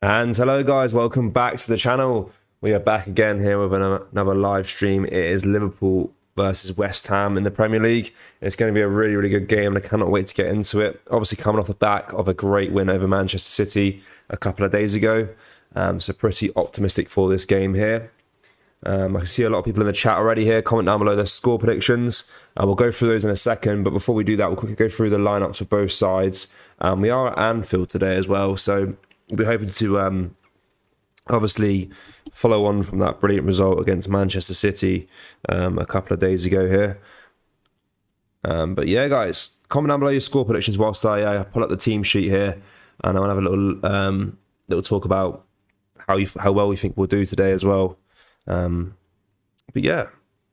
And hello guys, welcome back to the channel. We are back again here with another live stream. It is Liverpool versus West Ham in the Premier League. It's going to be a really good game and I cannot wait to get into it. Obviously coming off the back of a great win over Manchester City a couple of days ago. So pretty optimistic for this game here. I can see a lot of people in the chat already here. Comment down below their score predictions. We'll go through those in a second, but before we do that, we'll quickly go through the lineups for both sides. We are at Anfield today as well, so we're hoping to obviously follow on from that brilliant result against Manchester City a couple of days ago here. But yeah, guys, comment down below your score predictions whilst I pull up the team sheet here, and I want to have a little talk about how well we think we'll do today as well. But yeah,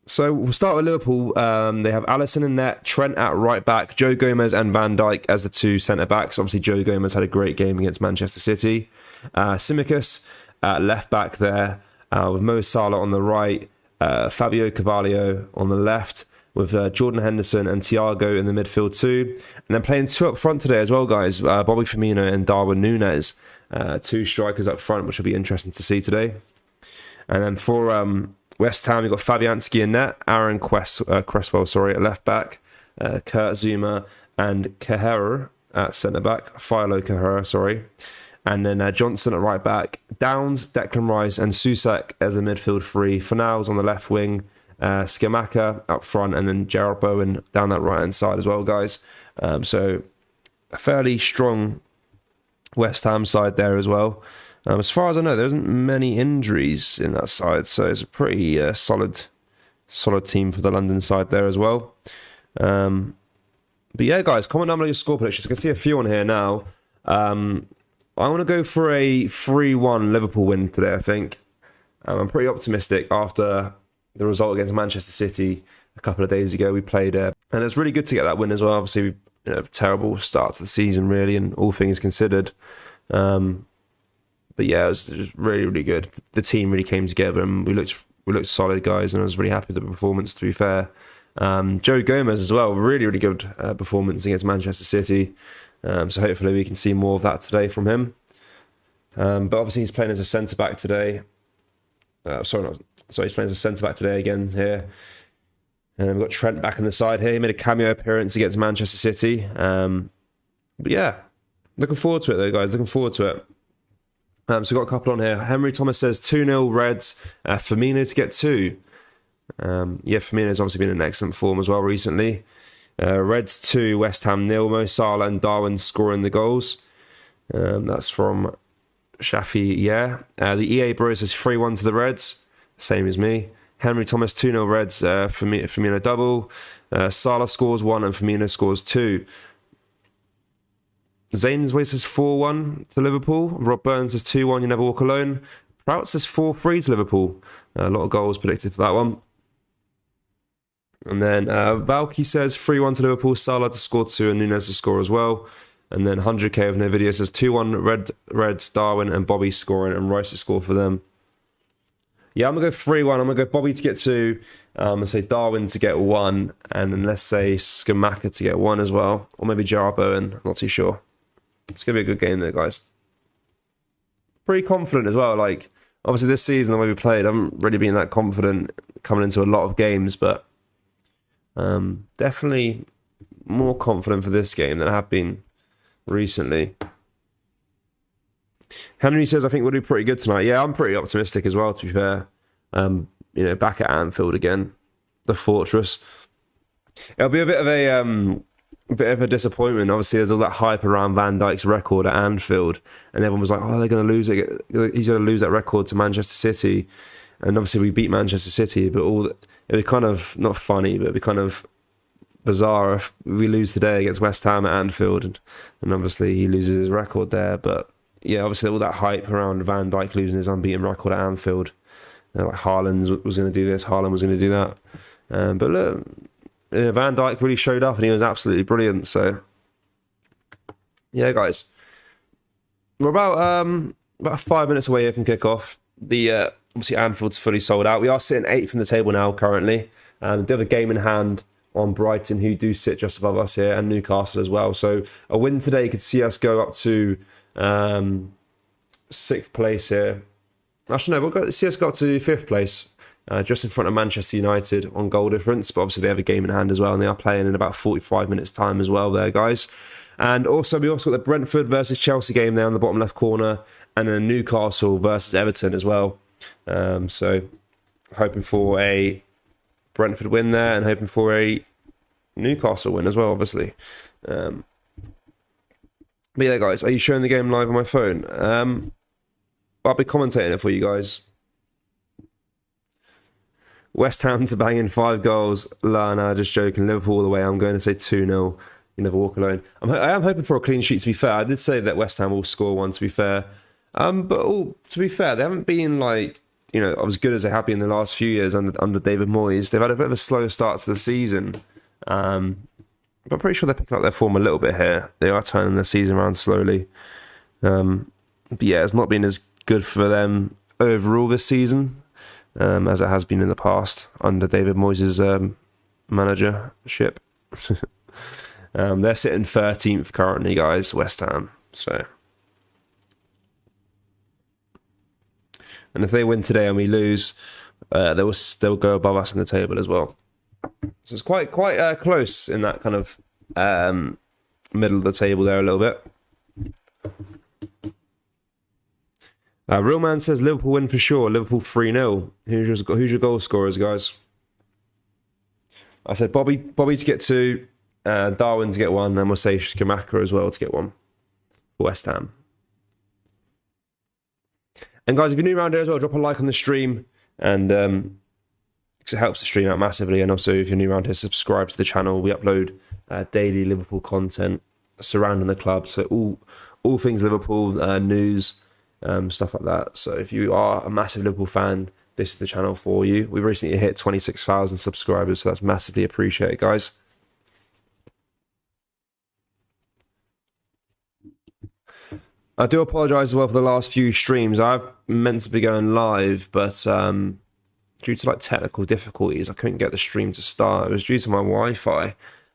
so we'll start with Liverpool. They have Alisson in net, Trent at right back, Joe Gomez and Van Dijk as the two centre backs. Obviously, Joe Gomez had a great game against Manchester City. Tsimikas at left back there, with Mo Salah on the right, Fabio Carvalho on the left, with Jordan Henderson and Thiago in the midfield too. And then playing two up front today as well, guys. Bobby Firmino and Darwin Núñez, two strikers up front, which will be interesting to see today. And then for West Ham, you've got Fabianski in net, Aaron Cresswell at left back, Kurt Zuma and Kehrer at centre back, Philo Kehrer, and then Johnson at right back, Downs, Declan Rice and Susak as a midfield three, Fornals on the left wing, Scamacca up front, and then Jarrod Bowen down that right hand side as well, guys. So a fairly strong West Ham side there as well. As far as I know, there isn't many injuries in that side, so it's a pretty solid team for the London side there as well. But yeah, guys, comment down below your score predictions. I can see a few on here now. I want to go for a 3-1 Liverpool win today, I think. I'm pretty optimistic after the result against Manchester City a couple of days ago. We played, and it's really good to get that win as well. Obviously, a terrible start to the season, really, and all things considered. But yeah, it was really good. The team really came together and we looked solid, guys, and I was really happy with the performance, to be fair. Joe Gomez as well, really good performance against Manchester City. So hopefully we can see more of that today from him. But obviously he's playing as a centre-back today. He's playing as a centre-back today again here. And we've got Trent back on the side here. He made a cameo appearance against Manchester City. But yeah, looking forward to it though, guys. Looking forward to it. So we've got a couple on here. Henry Thomas says 2-0 Reds. Firmino to get two. Yeah, Firmino's obviously been in excellent form as well recently. Reds 2, West Ham 0. Mo Salah and Darwin scoring the goals. That's from Shafi, yeah. The EA Bro says 3-1 to the Reds. Same as me. Henry Thomas 2-0 Reds. Firmino double. Salah scores 1 and Firmino scores 2. Zane's Way says 4-1 to Liverpool. Rob Burns says 2-1, you never walk alone. Prout says 4-3 to Liverpool. A lot of goals predicted for that one. And then Valky says 3-1 to Liverpool, Salah to score 2 and Núñez to score as well. And then 100k of no video says 2-1 Reds, Darwin and Bobby scoring and Rice to score for them. Yeah, I'm going to go 3-1. I'm going to go Bobby to get 2. I'm going to say Darwin to get 1. And then let's say Scamacca to get 1 as well. Or maybe Jarrod Bowen, I'm not too sure. It's going to be a good game there, guys. Pretty confident as well. Like, obviously this season, the way we played, I haven't really been that confident coming into a lot of games, but definitely more confident for this game than I have been recently. Henry says, I think we'll do pretty good tonight. Yeah, I'm pretty optimistic as well, to be fair. Back at Anfield again, the fortress. It'll be a bit of a disappointment. Obviously, there's all that hype around Van Dijk's record at Anfield, and everyone was like, "Oh, they're going to lose it. He's going to lose that record to Manchester City." And obviously, we beat Manchester City, but it'd be kind of not funny, but it'd be kind of bizarre if we lose today against West Ham at Anfield, and obviously he loses his record there. But yeah, obviously all that hype around Van Dijk losing his unbeaten record at Anfield, like Haaland was going to do this, Haaland was going to do that, but look. Van Dijk really showed up and he was absolutely brilliant. So, yeah, guys, we're about 5 minutes away here from kickoff. The obviously Anfield's fully sold out. We are sitting 8th in the table now currently. We do have a game in hand on Brighton, who do sit just above us here, and Newcastle as well. So a win today could see us go up to 6th place here. Actually, no, CS got to 5th place, just in front of Manchester United on goal difference. But obviously, they have a game in hand as well, and they are playing in about 45 minutes' time as well there, guys. And also, we also got the Brentford versus Chelsea game there on the bottom left corner, and then Newcastle versus Everton as well. So, hoping for a Brentford win there, and hoping for a Newcastle win as well, obviously. But yeah, guys, are you showing the game live on my phone? I'll be commentating it for you guys. West Ham to bang in 5 goals. No, just joking. Liverpool all the way. I'm going to say 2-0. You never walk alone. I am hoping for a clean sheet, to be fair. I did say that West Ham will score one, to be fair. To be fair, they haven't been as good as they have been in the last few years under David Moyes. They've had a bit of a slow start to the season. But I'm pretty sure they're picking up their form a little bit here. They are turning their season around slowly. But yeah, it's not been as good for them overall this season as it has been in the past under David Moyes' managership. They're sitting 13th currently, guys, West Ham. And if they win today and we lose, they'll go above us in the table as well. So it's quite close in that kind of middle of the table there a little bit. Real Man says Liverpool win for sure. Liverpool 3-0. Who's your goal scorers, guys? I said Bobby to get 2, Darwin to get 1, and we'll say Skamaka as well to get 1 for West Ham. And guys, if you're new around here as well, drop a like on the stream, and because it helps the stream out massively. And also, if you're new around here, subscribe to the channel. We upload daily Liverpool content surrounding the club, so all things Liverpool, news, stuff like that. So if you are a massive Liverpool fan, this is the channel for you. We've recently hit 26,000 subscribers, so that's massively appreciated, guys. I do apologise as well for the last few streams. I've meant to be going live, but due to technical difficulties, I couldn't get the stream to start. It was due to my Wi-Fi. I've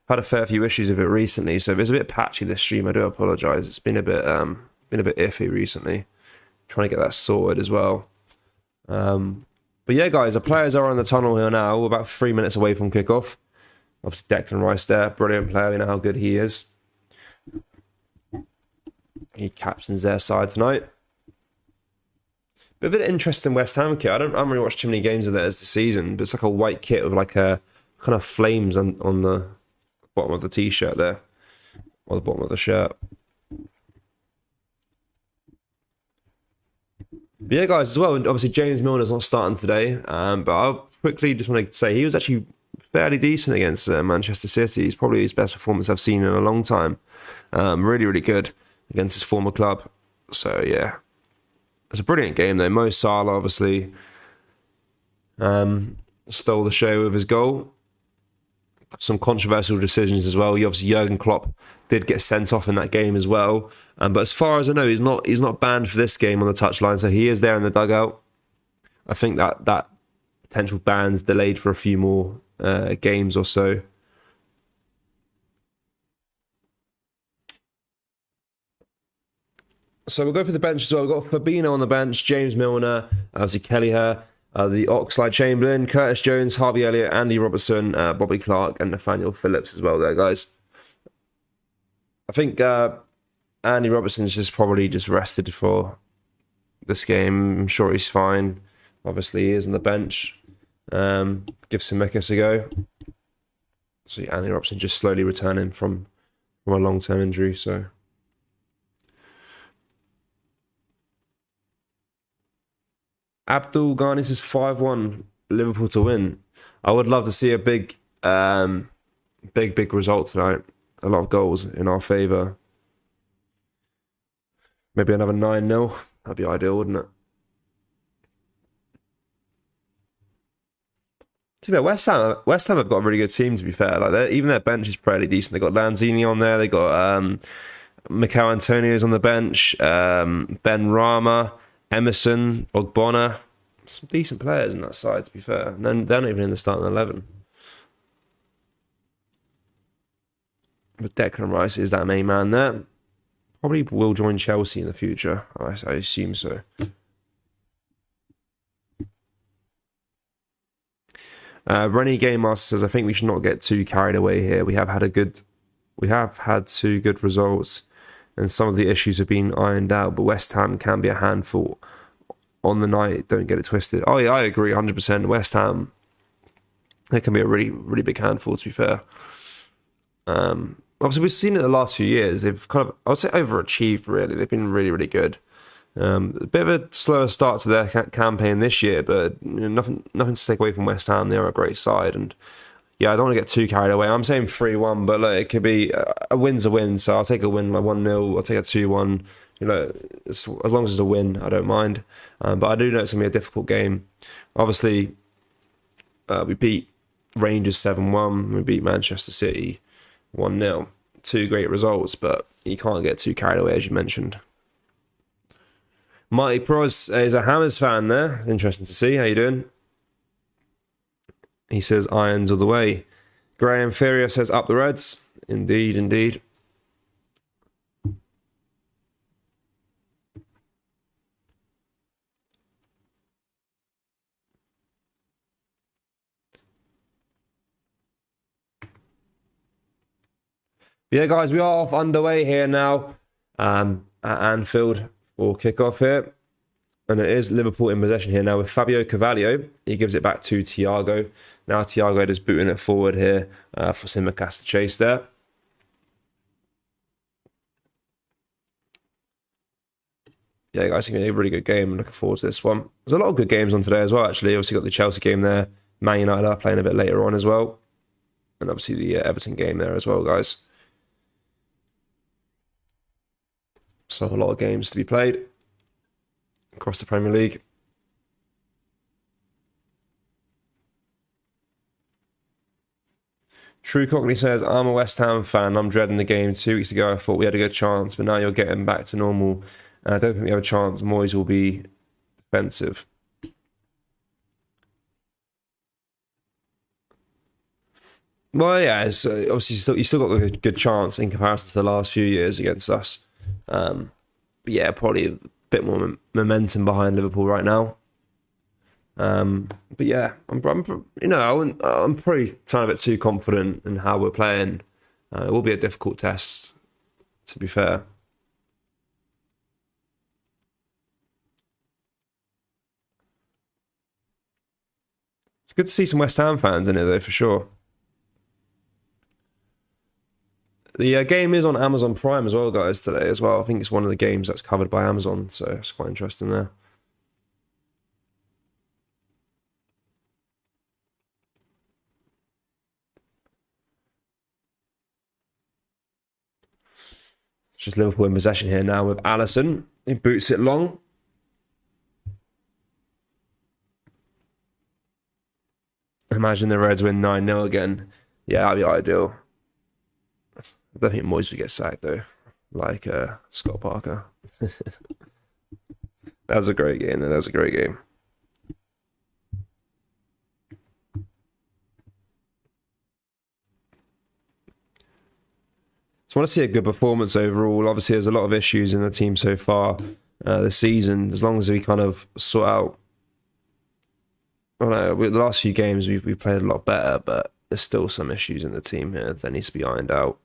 had a fair few issues with it recently, so if it's a bit patchy this stream, I do apologise. It's been a bit iffy recently. Trying to get that sorted as well. But yeah, guys, the players are on the tunnel here now. We're about 3 minutes away from kickoff. Obviously, Declan Rice there, brilliant player. We know how good he is. He captains their side tonight. Bit of an interesting West Ham kit. I haven't really watched too many games of theirs this season, but it's like a white kit with like a kind of flames on the bottom of the t-shirt there, or the bottom of the shirt. But yeah, guys, as well, obviously James Milner's not starting today, but I'll quickly just want to say he was actually fairly decent against Manchester City. He's probably his best performance I've seen in a long time. Really, really good against his former club. So yeah, it's a brilliant game though. Mo Salah obviously stole the show with his goal. Some controversial decisions as well. Obviously Jurgen Klopp did get sent off in that game as well. But as far as I know, he's not banned for this game on the touchline, so he is there in the dugout. I think that potential ban's delayed for a few more games or so. So we'll go for the bench as well. We've got Fabinho on the bench, James Milner, obviously Kelleher, the Oxlade-Chamberlain, Curtis Jones, Harvey Elliott, Andy Robertson, Bobby Clark, and Nathaniel Phillips as well there, guys. I think Andy Robertson's probably just rested for this game. I'm sure he's fine. Obviously, he is on the bench. Give Tsimikas a go. So Andy Robertson just slowly returning from a long-term injury, so... Abdul Ghani says 5-1 Liverpool to win. I would love to see a big result tonight. A lot of goals in our favour. Maybe another 9-0. That'd be ideal, wouldn't it? To be fair, West Ham have got a really good team, to be fair. Even their bench is pretty decent. They got Lanzini on there. They got Mikel Antonio's on the bench. Ben Rama, Emerson, Ogbonna. Some decent players in that side, to be fair. And then they're not even in the starting 11. But Declan Rice is that main man there. probably will join Chelsea in the future. I assume so. Rennie Game Master says, I think we should not get too carried away here. We have had two good results, and some of the issues have been ironed out, but West Ham can be a handful on the night. Don't get it twisted. Oh yeah, I agree 100%. West Ham, they can be a really, really big handful, to be fair. Obviously, we've seen it the last few years. They've kind of, I would say, overachieved, really. They've been really, really good. A bit of a slower start to their campaign this year, but nothing to take away from West Ham. They're a great side, and yeah, I don't want to get too carried away. I'm saying 3-1, but like, it could be a win's a win, so I'll take a win like 1-0. I'll take a 2-1. As long as it's a win, I don't mind. But I do know it's going to be a difficult game. Obviously, we beat Rangers 7-1. We beat Manchester City 1-0. Two great results, but you can't get too carried away, as you mentioned. Mighty Pros is a Hammers fan there. Interesting to see. How you doing? He says Irons all the way. Graham Ferrier says up the Reds. Indeed, indeed. Yeah, guys, we are off underway here now at Anfield for kickoff here. And it is Liverpool in possession here now with Fabio Carvalho. He gives it back to Thiago. Now Thiago is booting it forward here for Tsimikas to chase there. Yeah, guys, it's going to be a really good game. I'm looking forward to this one. There's a lot of good games on today as well, actually. Obviously got the Chelsea game there. Man United are playing a bit later on as well. And obviously the Everton game there as well, guys. So a lot of games to be played across the Premier League. True Cockney says, I'm a West Ham fan. I'm dreading the game. 2 weeks ago, I thought we had a good chance, but now you're getting back to normal. I don't think we have a chance. Moyes will be defensive. Well, yeah, it's, obviously you still got a good chance in comparison to the last few years against us. But yeah, probably a bit more momentum behind Liverpool right now. But yeah, I'm probably sound a bit too confident in how we're playing. It will be a difficult test, to be fair. It's good to see some West Ham fans in it, though, for sure. The game is on Amazon Prime as well, guys, today as well. I think it's one of the games that's covered by Amazon, so it's quite interesting there. It's just Liverpool in possession here now with Alisson. He boots it long. Imagine the Reds win 9-0 again. Yeah, that'd be ideal. I don't think Moyes would get sacked, though, like Scott Parker. That was a great game. That was a great game. So I want to see a good performance overall. Obviously, there's a lot of issues in the team so far this season. As long as we kind of sort out... I don't know, the last few games we've played a lot better, but there's still some issues in the team here that needs to be ironed out.